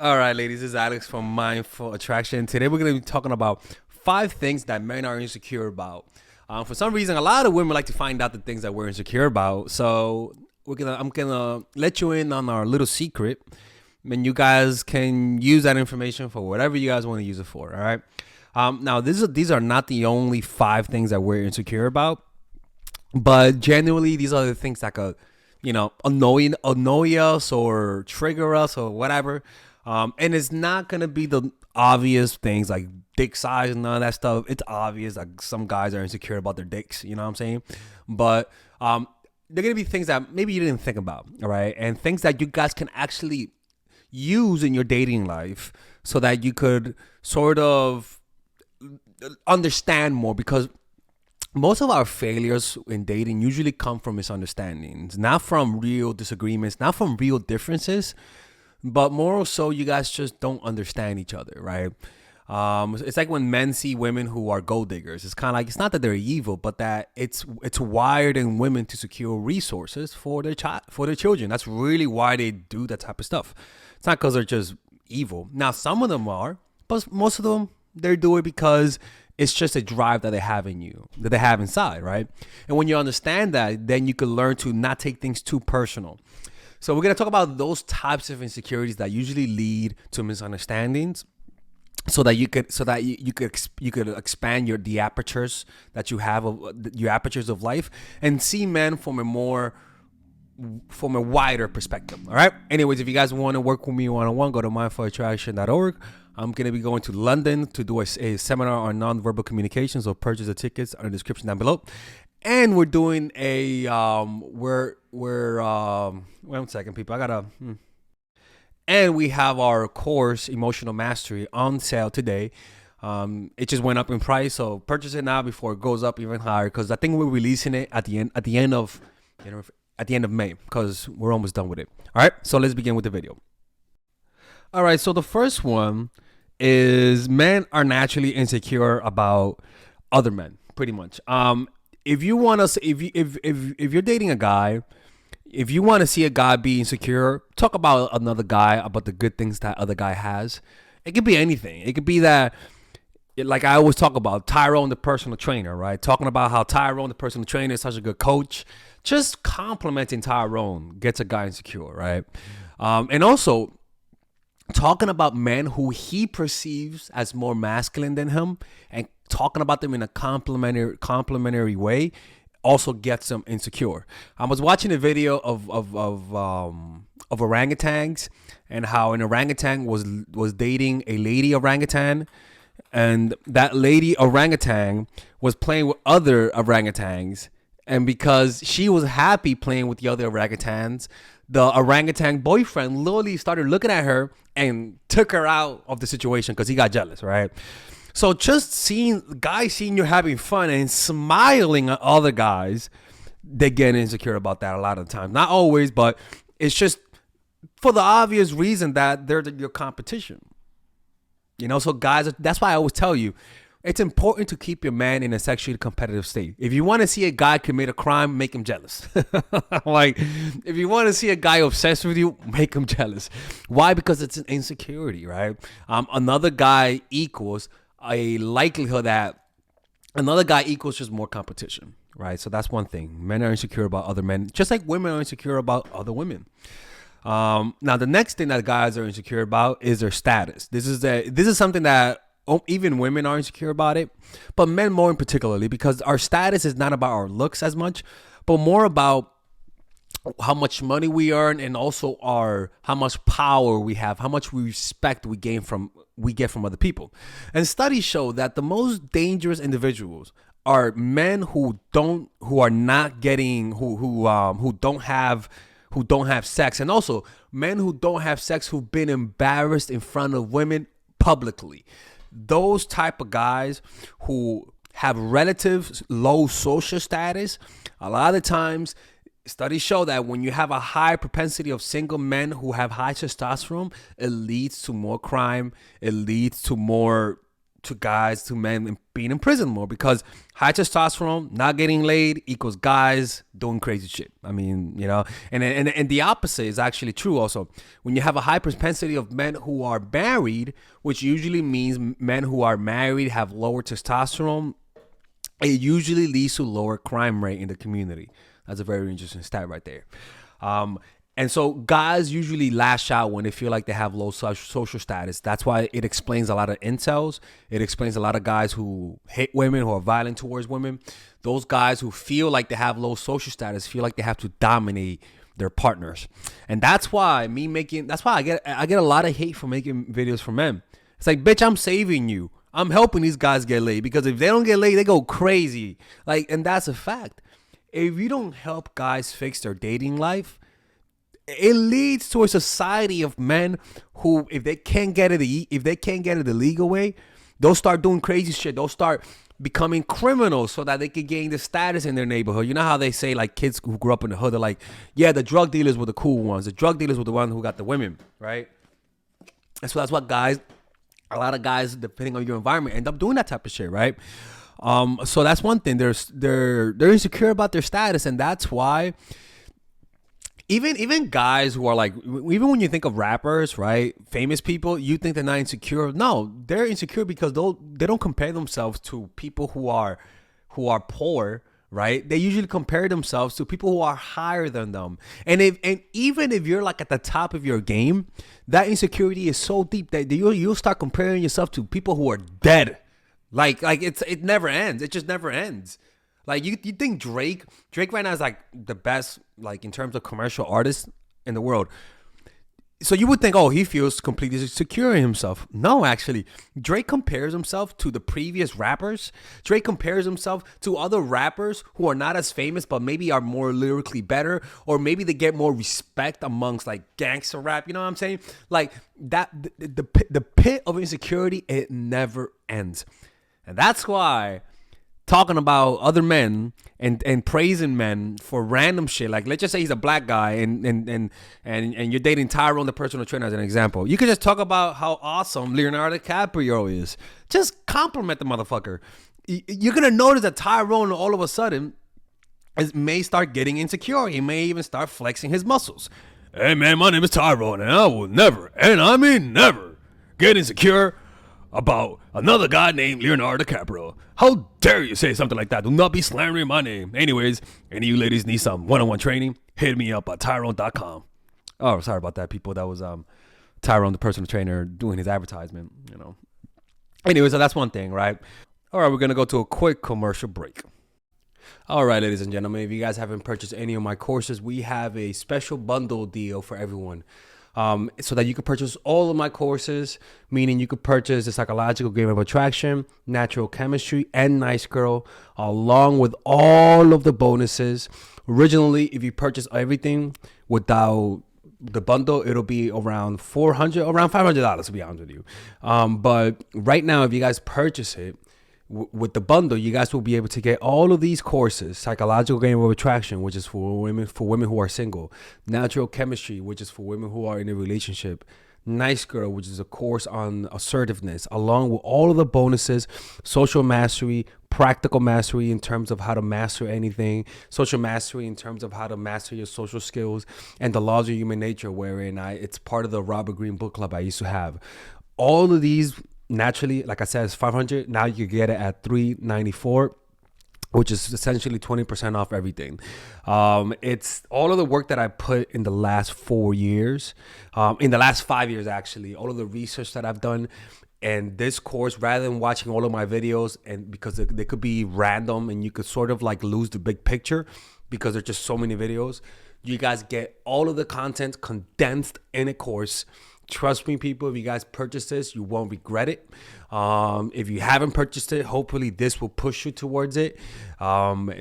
All right, ladies, this is Alex from Mindful Attraction. Today we're going to be talking about 5 things that men are insecure about. For some reason, a lot of women like to find out the things that we're insecure about. So I'm gonna let you in on our little secret, and you guys can use that information for whatever you guys want to use it for. All right. Now, these are not the only 5 things that we're insecure about, but genuinely, these are the things that could, annoy us or trigger us or whatever. And it's not gonna be the obvious things like dick size and none of that stuff. It's obvious like some guys are insecure about their dicks. You know what I'm saying? But they're gonna be things that maybe you didn't think about. All right, and things that you guys can actually use in your dating life so that you could sort of understand more, because most of our failures in dating usually come from misunderstandings, not from real disagreements, not from real differences, but more so you guys just don't understand each other, right? It's like when men see women who are gold diggers. It's kind of like, it's not that they're evil, but that it's wired in women to secure resources for their children. That's really why they do that type of stuff. It's not because they're just evil. Now, some of them are, but most of them, they do it because it's just a drive that they have in you, that they have inside, right? And when you understand that, then you can learn to not take things too personal. So we're gonna talk about those types of insecurities that usually lead to misunderstandings, so that you could expand the apertures that you have of your apertures of life, and see men from a wider perspective. All right. Anyways, if you guys want to work with me one-on-one, go to mindfulattraction.org. I'm going to be going to London to do a seminar on nonverbal communication. So purchase the tickets in the description down below. And we're doing a one second, people. And we have our course, Emotional Mastery, on sale today. It just went up in price, so purchase it now before it goes up even higher. Because I think we're releasing it at the end of May, because we're almost done with it. All right, so let's begin with the video. All right, so the first one is men are naturally insecure about other men, pretty much. If you want to, if you're dating a guy, if you want to see a guy be insecure, talk about another guy, about the good things that other guy has. It could be anything. It could be that, like I always talk about, Tyrone the personal trainer, right? Talking about how Tyrone the personal trainer is such a good coach. Just complimenting Tyrone gets a guy insecure, right? And also talking about men who he perceives as more masculine than him, and talking about them in a complimentary way, also gets them insecure. I was watching a video of orangutans, and how an orangutan was dating a lady orangutan, and that lady orangutan was playing with other orangutans, and because she was happy playing with the other orangutans, the orangutan boyfriend literally started looking at her and took her out of the situation because he got jealous, right? So just seeing guys seeing you having fun and smiling at other guys, they get insecure about that a lot of the time. Not always, but it's just for the obvious reason that they're your competition. So guys, that's why I always tell you, it's important to keep your man in a sexually competitive state. If you want to see a guy commit a crime, make him jealous. Like, if you want to see a guy obsessed with you, make him jealous. Why? Because it's an insecurity, right? Another guy equals a likelihood that another guy equals just more competition, right? So that's one thing. Men are insecure about other men, just like women are insecure about other women. Now, the next thing that guys are insecure about is their status. This is something that even women are insecure about it, but men more in particularly, because our status is not about our looks as much, but more about how much money we earn, and also how much power we have, how much respect we get from other people. And studies show that the most dangerous individuals are men who don't have sex, and also men who don't have sex who've been embarrassed in front of women publicly. Those type of guys who have relative low social status, a lot of times studies show that when you have a high propensity of single men who have high testosterone, it leads to more crime. It leads to more to guys, to men being in prison more, because high testosterone, not getting laid, equals guys doing crazy shit. I mean, and the opposite is actually true also. When you have a high propensity of men who are married, which usually means men who are married have lower testosterone, it usually leads to lower crime rate in the community. That's a very interesting stat right there. And so guys usually lash out when they feel like they have low social status. That's why it explains a lot of incels. It explains a lot of guys who hate women, who are violent towards women. Those guys who feel like they have low social status feel like they have to dominate their partners. And that's why I get a lot of hate for making videos for men. It's like, bitch, I'm saving you. I'm helping these guys get laid, because if they don't get laid, they go crazy. And that's a fact. If you don't help guys fix their dating life, it leads to a society of men who, if they can't get it the legal way, they'll start doing crazy shit. They'll start becoming criminals so that they can gain the status in their neighborhood. You know how they say, like, kids who grew up in the hood are like, yeah, the drug dealers were the cool ones. The drug dealers were the ones who got the women, right? And so that's what a lot of guys, depending on your environment, end up doing that type of shit, right? So that's one thing. They're insecure about their status, and that's why even guys who are like, even when you think of rappers, right, famous people, you think they're not insecure. No, they're insecure because they don't compare themselves to people who are poor, right? They usually compare themselves to people who are higher than them. And even if you're like at the top of your game, that insecurity is so deep that you'll start comparing yourself to people who are dead. Like it never ends. It just never ends. Like, you think Drake right now is like the best, like, in terms of commercial artist in the world. So you would think, oh, he feels completely secure in himself. No, actually, Drake compares himself to the previous rappers. Drake compares himself to other rappers who are not as famous, but maybe are more lyrically better, or maybe they get more respect amongst like gangster rap. You know what I'm saying? Like that, the pit of insecurity, it never ends, and that's why talking about other men and praising men for random shit. Like, let's just say he's a black guy and you're dating Tyrone, the personal trainer, as an example. You could just talk about how awesome Leonardo DiCaprio is. Just compliment the motherfucker. You're going to notice that Tyrone all of a sudden may start getting insecure. He may even start flexing his muscles. Hey man, my name is Tyrone and I will never, and I mean never, get insecure about another guy named Leonardo DiCaprio. How dare you say something like that? Do not be slandering my name. Anyways, any of you ladies need some one-on-one training, hit me up at Tyrone.com. Oh, sorry about that, people. That was Tyrone, the personal trainer, doing his advertisement, Anyway, so that's one thing, right? All right, we're going to go to a quick commercial break. All right, ladies and gentlemen, if you guys haven't purchased any of my courses, we have a special bundle deal for everyone. So that you could purchase all of my courses, meaning you could purchase the psychological game of attraction, natural chemistry, and nice girl, along with all of the bonuses. Originally, if you purchase everything without the bundle, it'll be around $500, to be honest with you. But right now, if you guys purchase it with the bundle, you guys will be able to get all of these courses: psychological game of attraction, which is for women who are single; natural chemistry, which is for women who are in a relationship; nice girl, which is a course on assertiveness, along with all of the bonuses: social mastery, practical mastery in terms of how to master anything, social mastery in terms of how to master your social skills, and the laws of human nature, wherein it's part of the Robert Greene book club I used to have. All of these, naturally, like I said, it's $500. Now you get it at $394, which is essentially 20% off everything. It's all of the work that I put in the last 4 years, in the last 5 years, actually, all of the research that I've done. And this course, rather than watching all of my videos, and because they could be random and you could sort of like lose the big picture because there's just so many videos, you guys get all of the content condensed in a course. Trust me, people, if you guys purchase this, you won't regret it. If you haven't purchased it, hopefully this will push you towards it,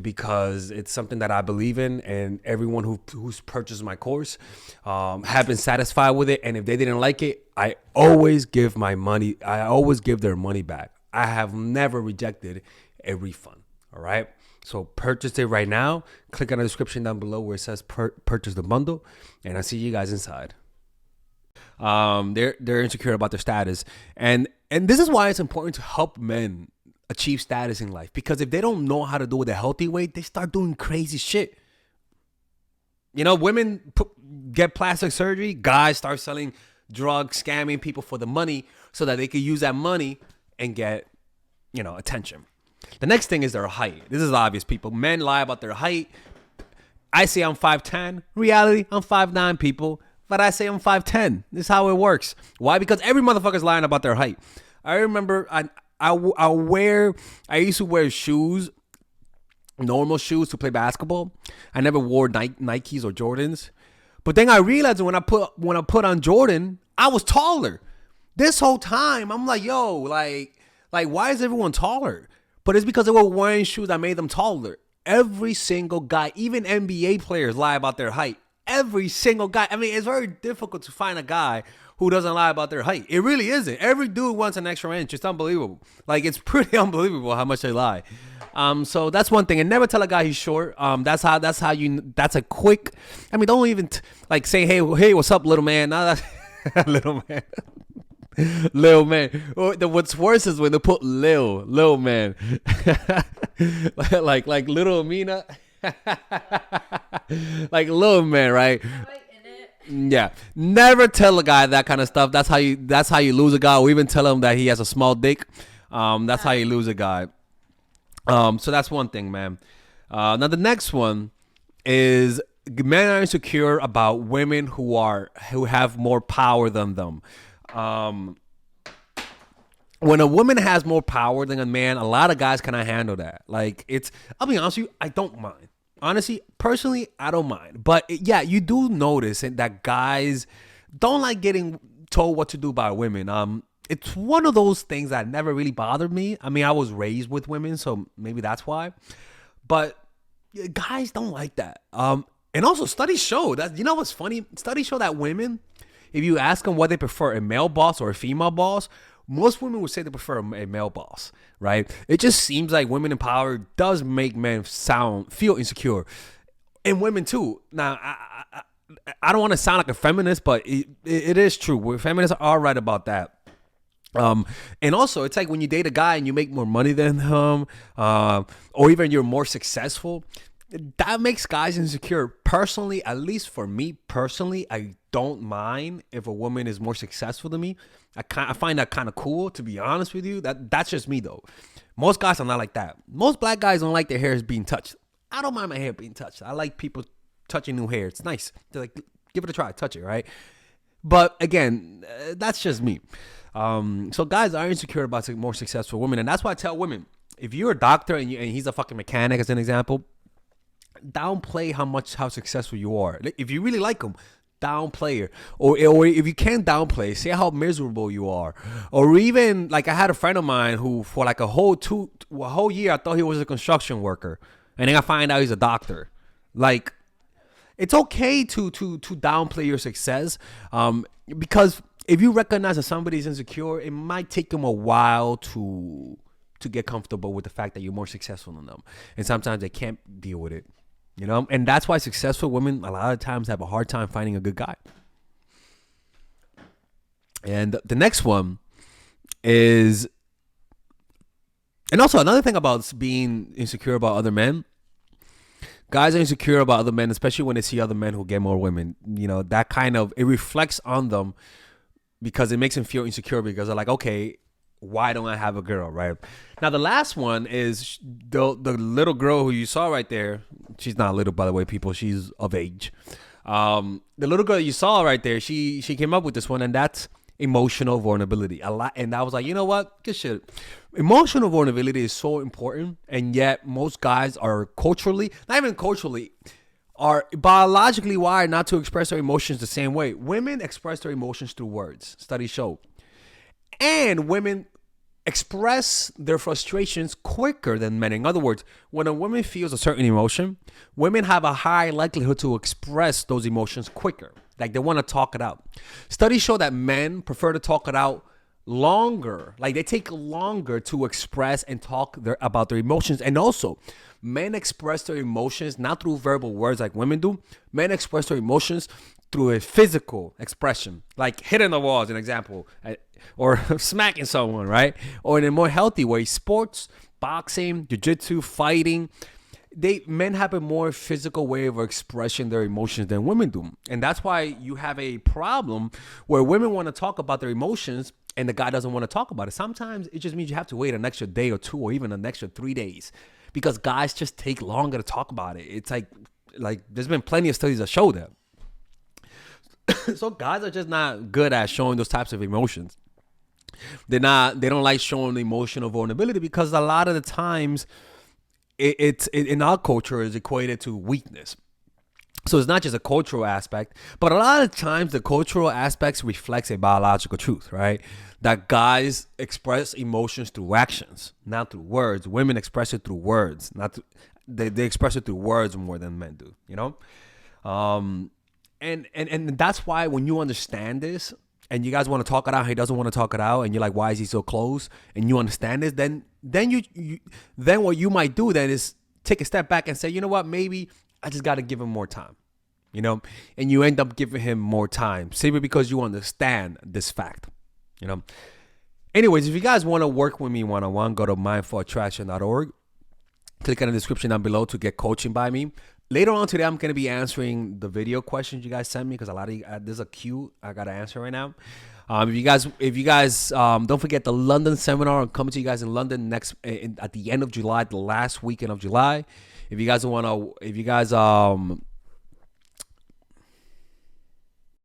because it's something that I believe in, and everyone who's purchased my course have been satisfied with it. And if they didn't like it, I always give their money back. I have never rejected a refund. All right. So purchase it right now. Click on the description down below where it says purchase the bundle, and I'll see you guys inside. They're insecure about their status, and this is why it's important to help men achieve status in life, because if they don't know how to do it a healthy way, they start doing crazy shit. Women get plastic surgery, guys start selling drugs, scamming people for the money so that they could use that money and get attention. The next thing is their height. This is obvious, people. Men lie about their height. I say I'm 5'10". Reality, I'm 5'9", people. But I say I'm 5'10". This is how it works. Why? Because every motherfucker's lying about their height. I remember I used to wear shoes, normal shoes, to play basketball. I never wore Nikes or Jordans. But then I realized when I put on Jordan, I was taller. This whole time, I'm like, yo, like why is everyone taller? But it's because they were wearing shoes that made them taller. Every single guy, even NBA players, lie about their height. Every single guy. I mean, it's very difficult to find a guy who doesn't lie about their height. It really isn't. Every dude wants an extra inch. It's unbelievable. Like, it's pretty unbelievable how much they lie. So that's one thing. And never tell a guy he's short. That's a quick. I mean, don't even say, hey, what's up, little man? Nah, that's little man. Lil man. What's worse is when they put Lil man. like little Mina. Like Lil man, right? Yeah. Never tell a guy that kind of stuff. That's how you lose a guy. Or even tell him that he has a small dick. That's how you lose a guy. So that's one thing, man. Now the next one is men are insecure about women who have more power than them. When a woman has more power than a man, a lot of guys cannot handle that. I'll be honest with you, I don't mind. Honestly, personally, I don't mind. But yeah, you do notice that guys don't like getting told what to do by women. It's one of those things that never really bothered me. I mean, I was raised with women, so maybe that's why. But guys don't like that. And also studies show that, what's funny? Studies show that women, if you ask them what they prefer, a male boss or a female boss, most women would say they prefer a male boss, right? It just seems like women in power does make men feel insecure. And women too. Now, I don't want to sound like a feminist, but it is true. Feminists are right about that. And also, it's like when you date a guy and you make more money than him, or even you're more successful, that makes guys insecure. Personally, at least for me personally, I don't mind if a woman is more successful than me. I find that kind of cool, to be honest with you. That's just me though. Most guys are not like that. Most black guys don't like their hair being touched. I don't mind my hair being touched. I like people touching new hair. It's nice. They're like, give it a try, touch it, right? But again, that's just me. So guys are insecure about more successful women, and that's why I tell women, if you're a doctor and he's a fucking mechanic, as an example, downplay how successful you are. If you really like him, downplay it. Or if you can't downplay, say how miserable you are. Or even, like, I had a friend of mine who for like a whole year I thought he was a construction worker, and then I find out he's a doctor. Like, it's okay to downplay your success, because if you recognize that somebody's insecure, it might take them a while to get comfortable with the fact that you're more successful than them, and sometimes they can't deal with it. And that's why successful women a lot of times have a hard time finding a good guy. And the next one is, and also another thing about being insecure about other men, guys are insecure about other men, especially when they see other men who get more women. That kind of, it reflects on them because it makes them feel insecure, because they're like, okay, why don't I have a girl, right? Now, the last one is the little girl who you saw right there. She's not little, by the way, people. She's of age. The little girl you saw right there, she came up with this one, and that's emotional vulnerability. A lot, and I was like, you know what? Good shit. Emotional vulnerability is so important, and yet most guys are culturally, not even culturally, are biologically wired not to express their emotions the same way. Women express their emotions through words. Studies show. And women express their frustrations quicker than men. In other words, when a woman feels a certain emotion, women have a high likelihood to express those emotions quicker. Like, they want to talk it out. Studies show that men prefer to talk it out longer. Like, they take longer to express and talk about their emotions. And also, men express their emotions not through verbal words like women do. Men express their emotions through a physical expression, like hitting the wall as an example, or smacking someone, right? Or in a more healthy way, sports, boxing, jiu-jitsu, fighting. Men have a more physical way of expressing their emotions than women do. And that's why you have a problem where women want to talk about their emotions and the guy doesn't want to talk about it. Sometimes it just means you have to wait an extra day or two or even an extra 3 days because guys just take longer to talk about it. It's like there's been plenty of studies that show that. So guys are just not good at showing those types of emotions. They don't like showing emotional vulnerability because a lot of the times it's in our culture is equated to weakness. So it's not just a cultural aspect, but a lot of times the cultural aspects reflects a biological truth, right? That guys express emotions through actions, not through words. Women express it through words, they express it through words more than men do, you know? And that's why when you understand this and you guys want to talk it out, he doesn't want to talk it out, and you're like, why is he so close? And you understand this, then what you might do then is take a step back and say, you know what, maybe I just got to give him more time, you know? And you end up giving him more time simply because you understand this fact, you know? Anyways, if you guys want to work with me one-on-one, go to mindfulattraction.org. Click on the description down below to get coaching by me. Later on today, I'm going to be answering the video questions you guys sent me because a lot of you, there's a queue I got to answer right now. If you guys don't forget the London seminar. I'm coming to you guys in London at the end of July, the last weekend of July. If you guys